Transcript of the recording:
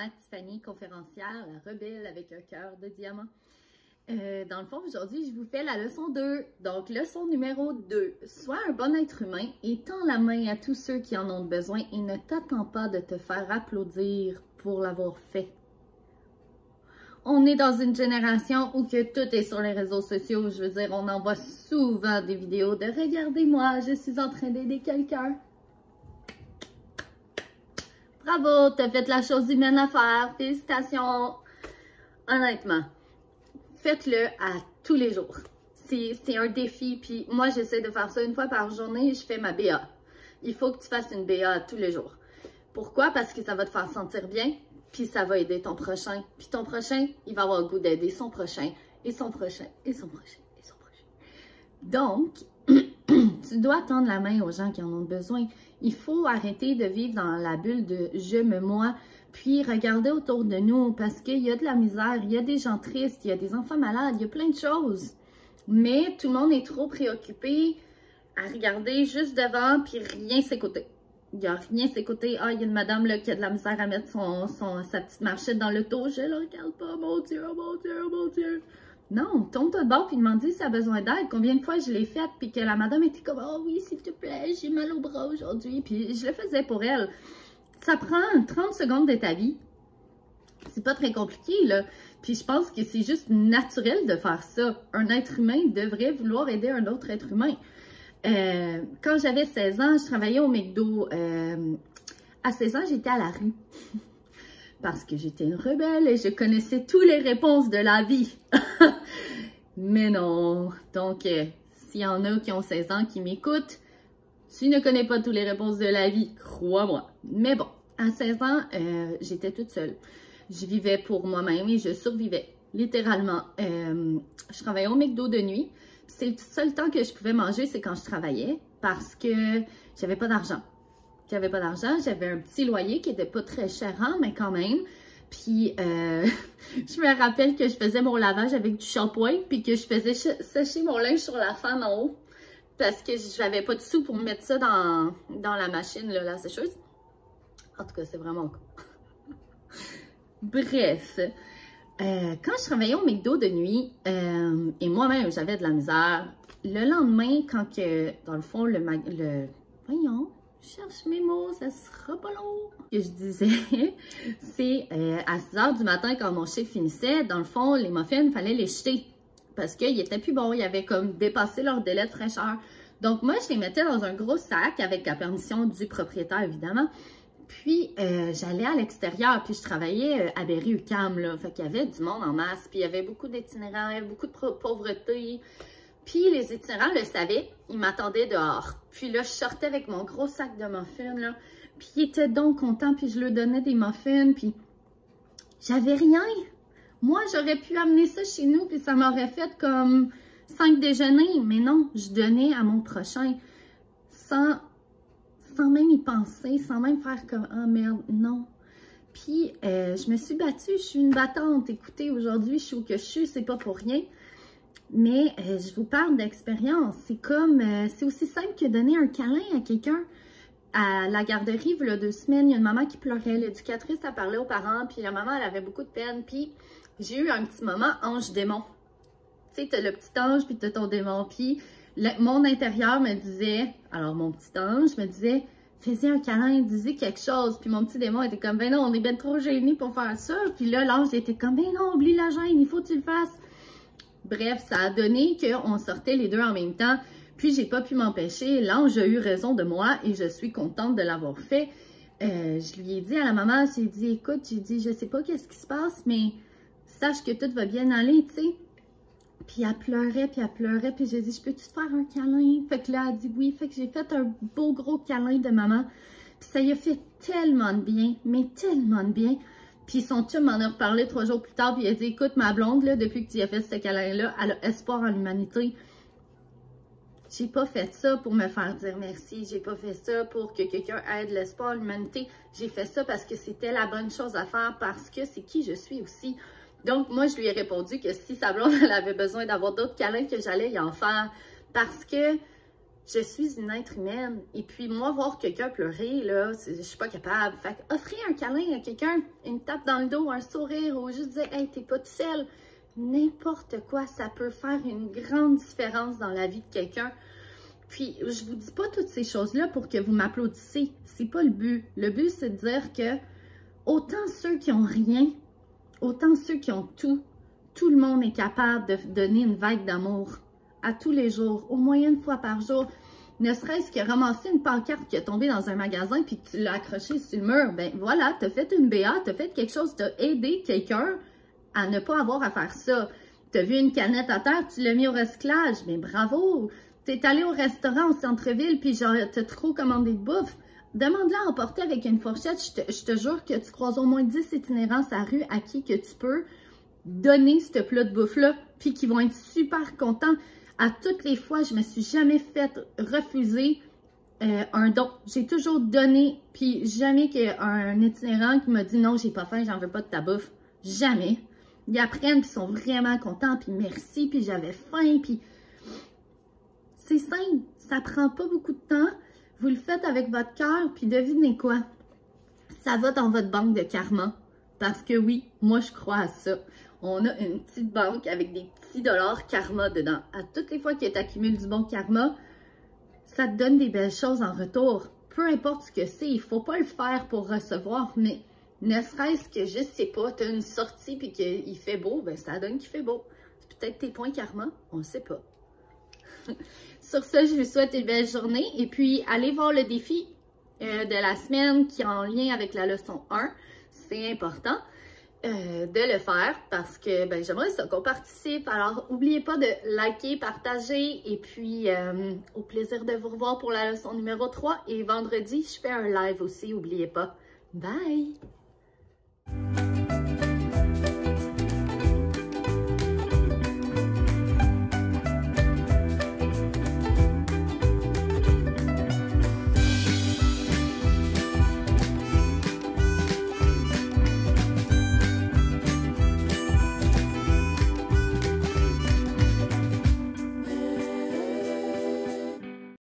Tiffany, conférencière, la rebelle avec un cœur de diamant. Dans le fond, aujourd'hui, je vous fais la leçon 2. Donc, leçon numéro 2. Sois un bon être humain et tends la main à tous ceux qui en ont besoin et ne t'attends pas de te faire applaudir pour l'avoir fait. On est dans une génération où que tout est sur les réseaux sociaux. Je veux dire, on envoie souvent des vidéos de « Regardez-moi, je suis en train d'aider quelqu'un. » Bravo, t'as fait la chose humaine à faire. Félicitations. Honnêtement, faites-le à tous les jours. C'est un défi. Puis moi, j'essaie de faire ça une fois par journée. Je fais ma BA. Il faut que tu fasses une BA tous les jours. Pourquoi? Parce que ça va te faire sentir bien. Puis ça va aider ton prochain. Puis ton prochain, il va avoir le goût d'aider son prochain. Et son prochain. Et son prochain. Et son prochain. Donc, tu dois tendre la main aux gens qui en ont besoin. Il faut arrêter de vivre dans la bulle de « je me moi », puis regarder autour de nous parce qu'il y a de la misère, il y a des gens tristes, il y a des enfants malades, il y a plein de choses. Mais tout le monde est trop préoccupé à regarder juste devant puis rien s'écouter. Il n'y a rien s'écouter. Ah, il y a une madame là, qui a de la misère à mettre sa petite marchette dans l'auto. Je la regarde pas, mon Dieu, mon Dieu, mon Dieu. Non, tourne-toi de bord puis demande-lui si elle a besoin d'aide. Combien de fois je l'ai faite puis que la madame était comme « Oh oui, s'il te plaît, j'ai mal au bras aujourd'hui. » Puis je le faisais pour elle. Ça prend 30 secondes de ta vie. C'est pas très compliqué, là. Puis je pense que c'est juste naturel de faire ça. Un être humain devrait vouloir aider un autre être humain. Quand j'avais 16 ans, je travaillais au McDo. À 16 ans, j'étais à la rue. Parce que j'étais une rebelle et je connaissais toutes les réponses de la vie. Mais non. Donc, s'il y en a qui ont 16 ans qui m'écoutent, tu ne connais pas toutes les réponses de la vie, crois-moi. Mais bon, à 16 ans, j'étais toute seule. Je vivais pour moi-même et je survivais, littéralement. Je travaillais au McDo de nuit. C'est le seul temps que je pouvais manger, c'est quand je travaillais, parce que j'avais pas d'argent. J'avais pas d'argent, j'avais un petit loyer qui était pas très cher, hein, mais quand même. Puis, je me rappelle que je faisais mon lavage avec du shampoing, puis que je faisais sécher mon linge sur la femme en haut, parce que j'avais pas de sous pour mettre ça dans la machine, là, la sécheuse. En tout cas, c'est vraiment cool. Bref, quand je travaillais au McDo de nuit, et moi-même, j'avais de la misère, le lendemain, quand que, dans le fond, voyons, je cherche mes mots, ça sera pas long. Ce que je disais, c'est à 6 h du matin, quand mon chiffre finissait, dans le fond, les muffins, il fallait les jeter. Parce qu'ils étaient plus bons, ils avaient comme dépassé leur délai de fraîcheur. Donc moi, je les mettais dans un gros sac avec la permission du propriétaire, évidemment. Puis, j'allais à l'extérieur, puis je travaillais à Berry-UQAM, là. Fait qu'il y avait du monde en masse, puis il y avait beaucoup d'itinérants, beaucoup de pauvreté. Puis les itinérants le savaient, ils m'attendaient dehors. Puis là, je sortais avec mon gros sac de muffins, là. Puis ils étaient donc contents, puis je leur donnais des muffins, puis j'avais rien. Moi, j'aurais pu amener ça chez nous, puis ça m'aurait fait comme 5 déjeuners. Mais non, je donnais à mon prochain sans même y penser, sans même faire comme « Ah merde, non ». Puis, je me suis battue, je suis une battante. Écoutez, aujourd'hui, je suis où que je suis, c'est pas pour rien. Mais je vous parle d'expérience. C'est comme, c'est aussi simple que donner un câlin à quelqu'un. À la garderie, il y a 2 semaines, il y a une maman qui pleurait. L'éducatrice a parlé aux parents, puis la maman, elle avait beaucoup de peine. Puis j'ai eu un petit moment ange-démon. Tu sais, t'as le petit ange, puis t'as ton démon. Puis mon intérieur me disait, alors mon petit ange me disait, fais-y un câlin, disais quelque chose. Puis mon petit démon était comme, ben non, on est bien trop gênés pour faire ça. Puis là, l'ange était comme, ben non, oublie la gêne, il faut que tu le fasses. Bref, ça a donné qu'on sortait les deux en même temps. Puis, j'ai pas pu m'empêcher. L'ange a eu raison de moi et je suis contente de l'avoir fait. Je lui ai dit à la maman, j'ai dit, écoute, j'ai dit, je sais pas qu'est-ce qui se passe, mais sache que tout va bien aller, tu sais. Puis, elle pleurait, puis j'ai dit, je peux-tu te faire un câlin? Fait que là, elle a dit oui. Fait que j'ai fait un beau gros câlin de maman. Puis, ça y a fait tellement de bien, mais tellement de bien. Puis son chum m'en a reparlé 3 jours plus tard, puis il a dit, écoute, ma blonde, là, depuis que tu as fait ce câlin-là, elle a espoir en l'humanité. J'ai pas fait ça pour me faire dire merci, j'ai pas fait ça pour que quelqu'un aide l'espoir en l'humanité. J'ai fait ça parce que c'était la bonne chose à faire, parce que c'est qui je suis aussi. Donc, moi, je lui ai répondu que si sa blonde, elle avait besoin d'avoir d'autres câlins, que j'allais y en faire. Parce que je suis une être humaine. Et puis, moi, voir quelqu'un pleurer, là, je suis pas capable. Fait que offrir un câlin à quelqu'un, une tape dans le dos, un sourire, ou juste dire « Hey, t'es pas tout seul », n'importe quoi, ça peut faire une grande différence dans la vie de quelqu'un. Puis, je vous dis pas toutes ces choses-là pour que vous m'applaudissiez. C'est pas le but. Le but, c'est de dire que autant ceux qui ont rien, autant ceux qui ont tout le monde est capable de donner une vague d'amour à tous les jours, au moins une fois par jour. Ne serait-ce que ramasser une pancarte qui est tombée dans un magasin puis que tu l'as accrochée sur le mur. Ben voilà, tu as fait une BA, tu as fait quelque chose, tu as aidé quelqu'un à ne pas avoir à faire ça. Tu as vu une canette à terre, tu l'as mis au recyclage. Mais bravo! Tu es allé au restaurant au centre-ville puis genre, tu as trop commandé de bouffe. Demande-la à emporter avec une fourchette. Je te jure que tu croises au moins 10 itinérants à la rue à qui que tu peux donner ce plat de bouffe-là puis qui vont être super contents. À toutes les fois, je me suis jamais fait refuser un don. J'ai toujours donné, puis jamais qu'il y ait un itinérant qui m'a dit « Non, j'ai pas faim, j'en veux pas de ta bouffe. » Jamais. Ils apprennent, puis ils sont vraiment contents, puis merci, puis j'avais faim, puis... C'est simple, ça prend pas beaucoup de temps. Vous le faites avec votre cœur, puis devinez quoi? Ça va dans votre banque de karma. Parce que oui, moi je crois à ça. On a une petite banque avec des petits dollars karma dedans. À toutes les fois que tu accumules du bon karma, ça te donne des belles choses en retour. Peu importe ce que c'est, il ne faut pas le faire pour recevoir, mais ne serait-ce que, je sais pas, tu as une sortie et qu'il fait beau, ben ça donne qu'il fait beau. C'est peut-être tes points karma, on ne sait pas. Sur ce, je vous souhaite une belle journée et puis allez voir le défi de la semaine qui est en lien avec la leçon 1. C'est important de le faire parce que ben, j'aimerais ça qu'on participe. Alors, n'oubliez pas de liker, partager et puis au plaisir de vous revoir pour la leçon numéro 3. Et vendredi, je fais un live aussi, n'oubliez pas. Bye!